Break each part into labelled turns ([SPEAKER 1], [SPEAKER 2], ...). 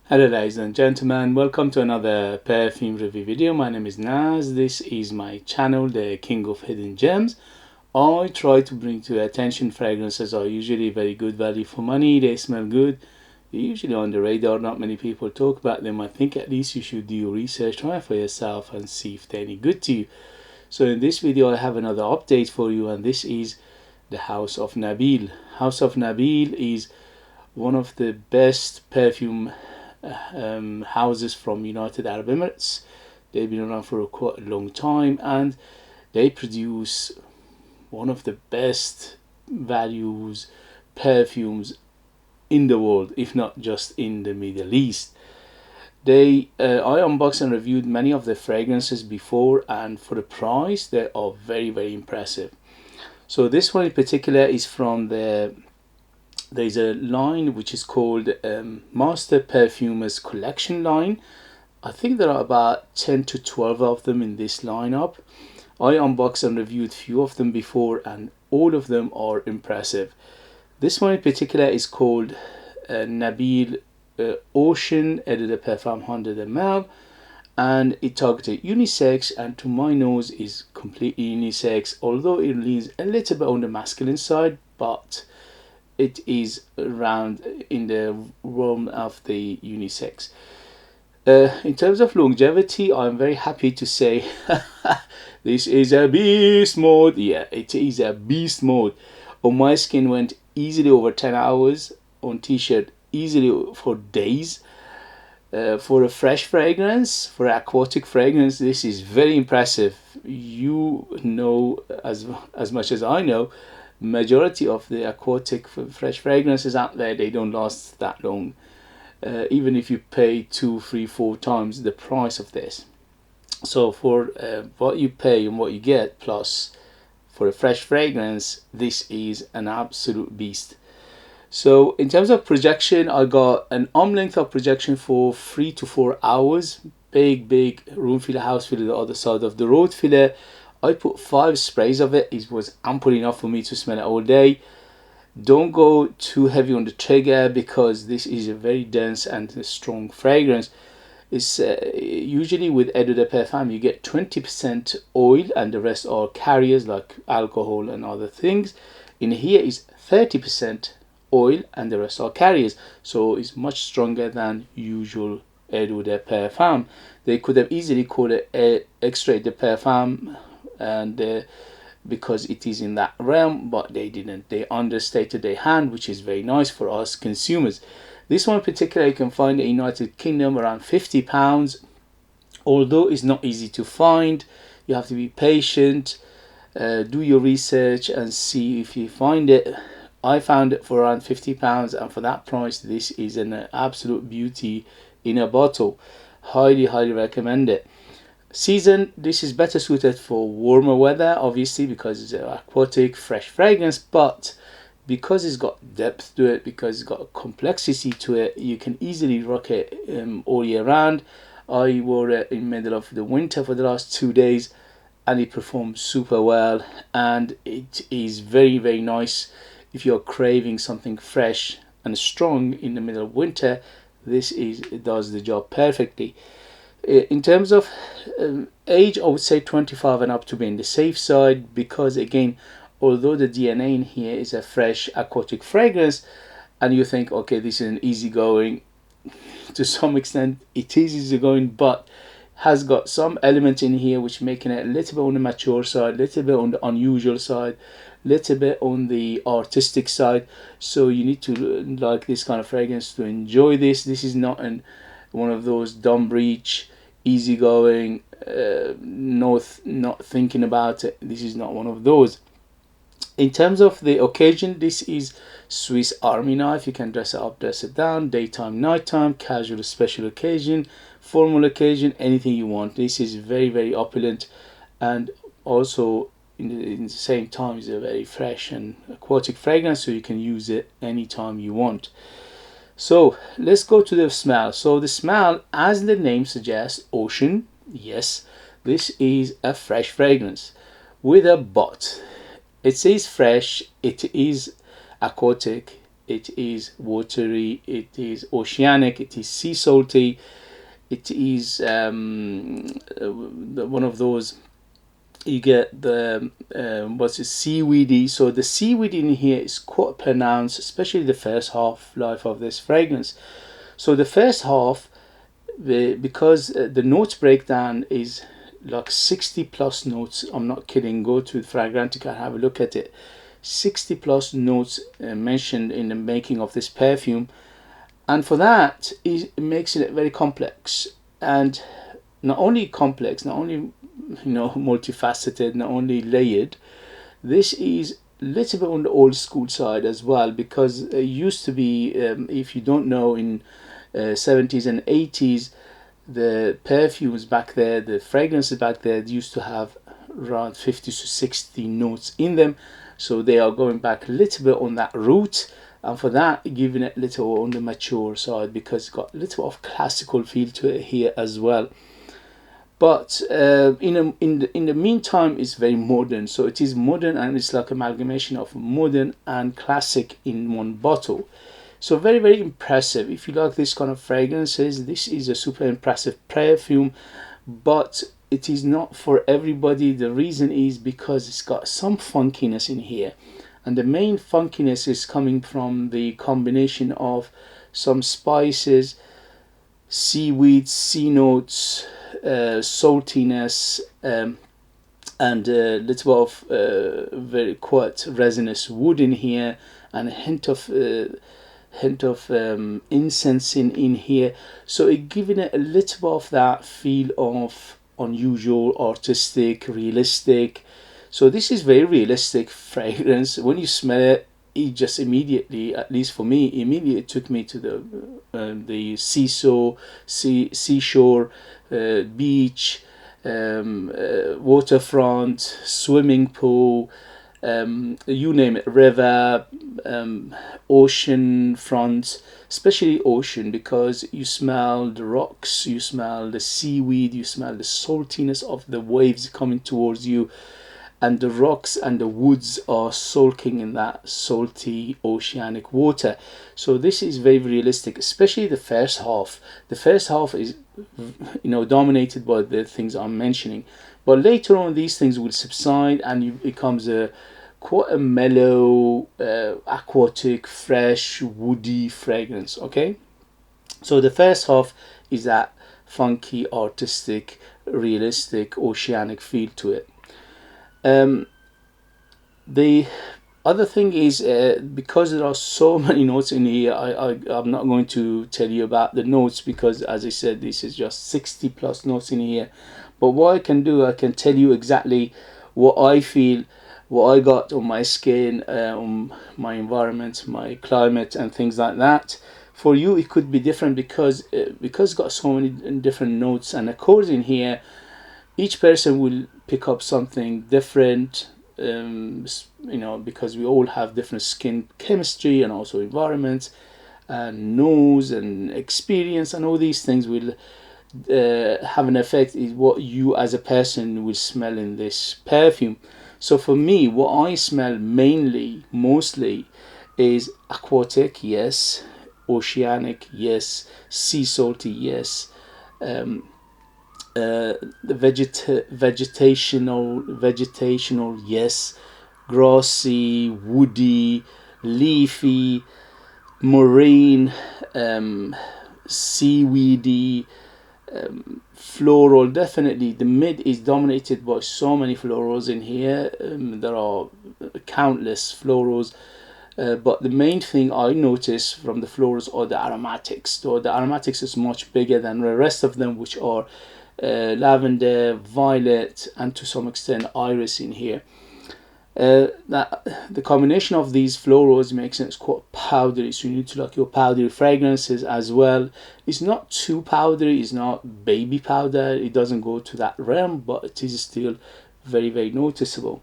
[SPEAKER 1] Hello ladies and gentlemen, welcome to another perfume review video. My name is Naz. This is my channel, the King of Hidden Gems. I try to bring to your attention fragrances are usually very good value for money. They smell good. They're usually on the radar. Not many people talk about them. I think at least you should do your research, try it for yourself and see if they're any good to you. So in this video I have another update for you, and this is the House of Nabeel. House of Nabeel is one of the best perfume houses from United Arab Emirates. They've been around for quite a long time, and they produce one of the best values perfumes in the world, if not just in the Middle East. I unboxed and reviewed many of the fragrances before, and for the price they are very impressive. So this one in particular is from there's a line which is called Master Perfumers Collection line. I think there are about 10 to 12 of them in this lineup. I unboxed and reviewed few of them before, and all of them are impressive. This one in particular is called Nabeel Ocean Eau de Perfume 100ml, and it targeted unisex, and to my nose is completely unisex, although it leans a little bit on the masculine side, but it is around in the realm of the unisex. In terms of longevity, I'm very happy to say this is a beast mode. Yeah, it is a beast mode. On my skin went easily over 10 hours, on t-shirt easily for days. For a fresh fragrance, for aquatic fragrance, this is very impressive. You know as much as I know, majority of the aquatic fresh fragrances out there, they don't last that long, even if you pay 2, 3, 4 times the price of this. So for what you pay and what you get, plus for a fresh fragrance, this is an absolute beast. So in terms of projection, I got an arm length of projection for 3 to 4 hours. Big room filler, house filler, the other side of the road filler. I put 5 sprays of it. It was ample enough for me to smell it all day. Don't go too heavy on the trigger, because this is a very dense and strong fragrance. It's usually with Eau de Perfume you get 20% oil and the rest are carriers like alcohol and other things. In here is 30% oil and the rest are carriers, so it's much stronger than usual Eau de Perfume. They could have easily called it Extrait de Perfume, and because it is in that realm, but they didn't. They understated their hand, which is very nice for us consumers. This one in particular you can find in the United Kingdom around £50, although it's not easy to find. You have to be patient, do your research and see if you find it. I found it for around £50, and for that price this is an absolute beauty in a bottle. Highly recommend it. Season, this is better suited for warmer weather, obviously, because it's an aquatic fresh fragrance, but because it's got depth to it, because it's got complexity to it, you can easily rock it all year round. I wore it in the middle of the winter for the last 2 days, and it performed super well, and it is very nice if you're craving something fresh and strong in the middle of winter. It does the job perfectly. In terms of age, I would say 25 and up to be in the safe side, because again, although the DNA in here is a fresh aquatic fragrance, and you think, okay, this is an easygoing, to some extent it is easygoing, but has got some element in here which making it a little bit on the mature side, little bit on the unusual side, little bit on the artistic side. So you need to like this kind of fragrance to enjoy this. This is not one of those dumb breach, easygoing, not thinking about it. This is not one of those. In terms of the occasion, this is Swiss Army knife. You can dress it up, dress it down, daytime, nighttime, casual, special occasion, formal occasion, anything you want. This is very opulent, and also in the same time is a very fresh and aquatic fragrance, so you can use it anytime you want. So let's go to the smell. So the smell, as the name suggests, ocean. Yes, this is a fresh fragrance with a but. It says fresh, it is aquatic, it is watery, it is oceanic, it is sea salty, it is one of those, you get the what's it, seaweedy. So the seaweed in here is quite pronounced, especially the first half life of this fragrance. So the first half, because the notes breakdown is like 60 plus notes. I'm not kidding. Go to Fragrantica and have a look at it. 60 plus notes mentioned in the making of this perfume, and for that it makes it very complex. And not only complex, not only multifaceted, not only layered, this is a little bit on the old school side as well, because it used to be, if you don't know, in 70s and 80s, the perfumes back there, the fragrances back there, used to have around 50 to 60 notes in them. So they are going back a little bit on that route, and for that giving it a little on the mature side, because it's got a little of classical feel to it here as well. But in the meantime, it's very modern. So it is modern, and it's like amalgamation of modern and classic in one bottle. So very, very impressive. If you like this kind of fragrances, this is a super impressive perfume, but it is not for everybody. The reason is because it's got some funkiness in here, and the main funkiness is coming from the combination of some spices, seaweed, sea notes, saltiness, and a little bit of very quite resinous wood in here, and a hint of incense in here. So it giving it a little bit of that feel of unusual, artistic, realistic. So this is very realistic fragrance. When you smell it, it just immediately, at least for me, immediately took me to the seashore, beach, waterfront, swimming pool, you name it, river, ocean front, especially ocean, because you smell the rocks, you smell the seaweed, you smell the saltiness of the waves coming towards you, and the rocks and the woods are sulking in that salty oceanic water. So this is very realistic, especially the first half. The first half is dominated by the things I'm mentioning, but later on these things will subside, and it becomes quite a mellow, aquatic, fresh, woody fragrance. Okay, so the first half is that funky, artistic, realistic, oceanic feel to it. The other thing is, because there are so many notes in here, I'm not going to tell you about the notes, because as I said, this is just 60 plus notes in here. But what I can do, I can tell you exactly what I feel, what I got on my skin, on my environment, my climate, and things like that. For you it could be different, because it's got so many different notes and accords in here. Each person will pick up something different, because we all have different skin chemistry and also environments and nose and experience, and all these things will have an effect is what you as a person will smell in this perfume. So for me, what I smell mostly is aquatic, yes, oceanic, yes, sea salty, yes, the vegetational, yes, grassy, woody, leafy, marine, seaweedy, floral. Definitely the mid is dominated by so many florals in here. There are countless florals, but the main thing I notice from the florals are the aromatics. So the aromatics is much bigger than the rest of them, which are lavender, violet, and to some extent iris in here. That the combination of these florals makes it quite powdery, so you need to like your powdery fragrances as well. It's not too powdery, it's not baby powder, it doesn't go to that realm, but it is still very, very noticeable.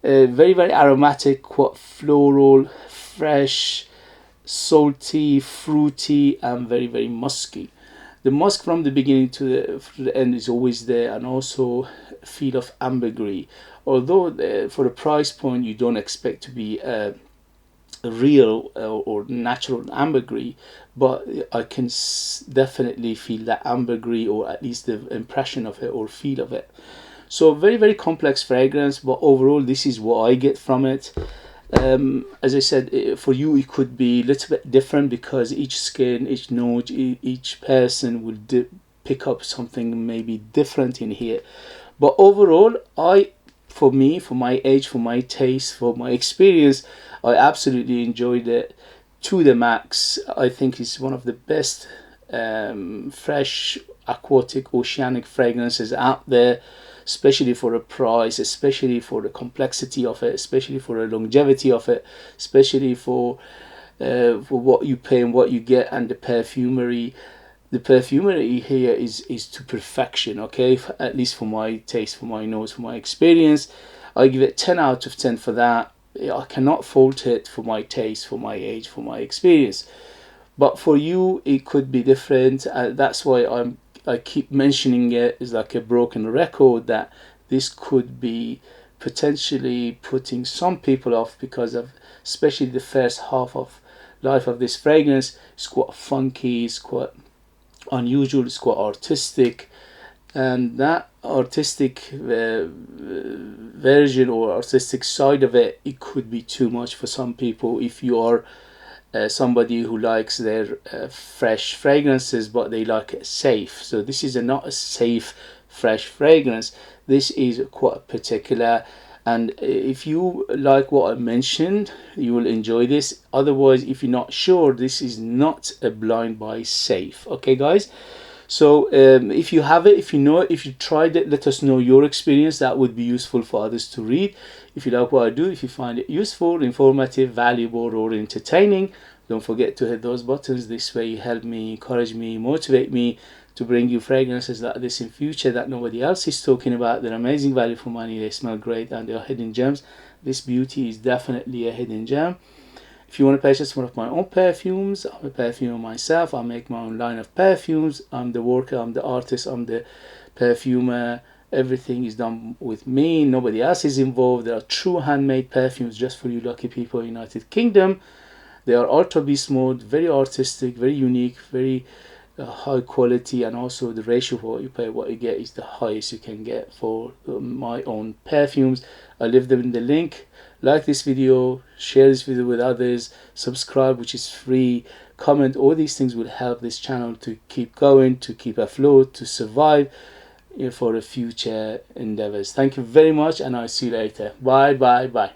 [SPEAKER 1] Very, very aromatic, quite floral, fresh, salty, fruity, and very, very musky. The musk from the beginning to the end is always there, and also a feel of ambergris. Although for the price point, you don't expect to be real or natural ambergris, but I can definitely feel that ambergris, or at least the impression of it or feel of it. So very, very complex fragrance, but overall this is what I get from it. As I said, for you it could be a little bit different, because each skin, each note, each person will pick up something maybe different in here. But overall, for me, for my age, for my taste, for my experience, I absolutely enjoyed it to the max. I think it's one of the best fresh, aquatic, oceanic fragrances out there, especially for a price, especially for the complexity of it, especially for the longevity of it, especially for what you pay and what you get, and the perfumery. The perfumery here is to perfection, okay? At least for my taste, for my nose, for my experience. I give it 10 out of 10 for that. I cannot fault it for my taste, for my age, for my experience. But for you, it could be different. That's why I keep mentioning it. It's like a broken record, that this could be potentially putting some people off, because of especially the first half of life of this fragrance. It's quite funky, it's quite unusual, it's quite artistic, and that artistic version or artistic side of it, it could be too much for some people. If you are somebody who likes their fresh fragrances, but they like it safe, so this is not a safe fresh fragrance. This is quite particular, and if you like what I mentioned, you will enjoy this. Otherwise, if you're not sure, this is not a blind buy safe, okay guys? So if you have it, if you know it, if you tried it, let us know your experience. That would be useful for others to read. If you like what I do, if you find it useful, informative, valuable, or entertaining, don't forget to hit those buttons. This way you help me, encourage me, motivate me to bring you fragrances like this in future that nobody else is talking about. They're amazing value for money, they smell great, and they're hidden gems. This beauty is definitely a hidden gem. If you want to purchase one of my own perfumes, I'm a perfumer myself. I make my own line of perfumes. I'm the worker, I'm the artist, I'm the perfumer. Everything is done with me. Nobody else is involved. There are true handmade perfumes just for you lucky people in the United Kingdom. They are ultra beast mode, very artistic, very unique, very high quality, and also the ratio for what you pay, what you get is the highest you can get for my own perfumes. I leave them in the link. Like this video, share this video with others, subscribe, which is free, comment. All these things will help this channel to keep going, to keep afloat, to survive for the future endeavors. Thank you very much, and I'll see you later. Bye bye bye.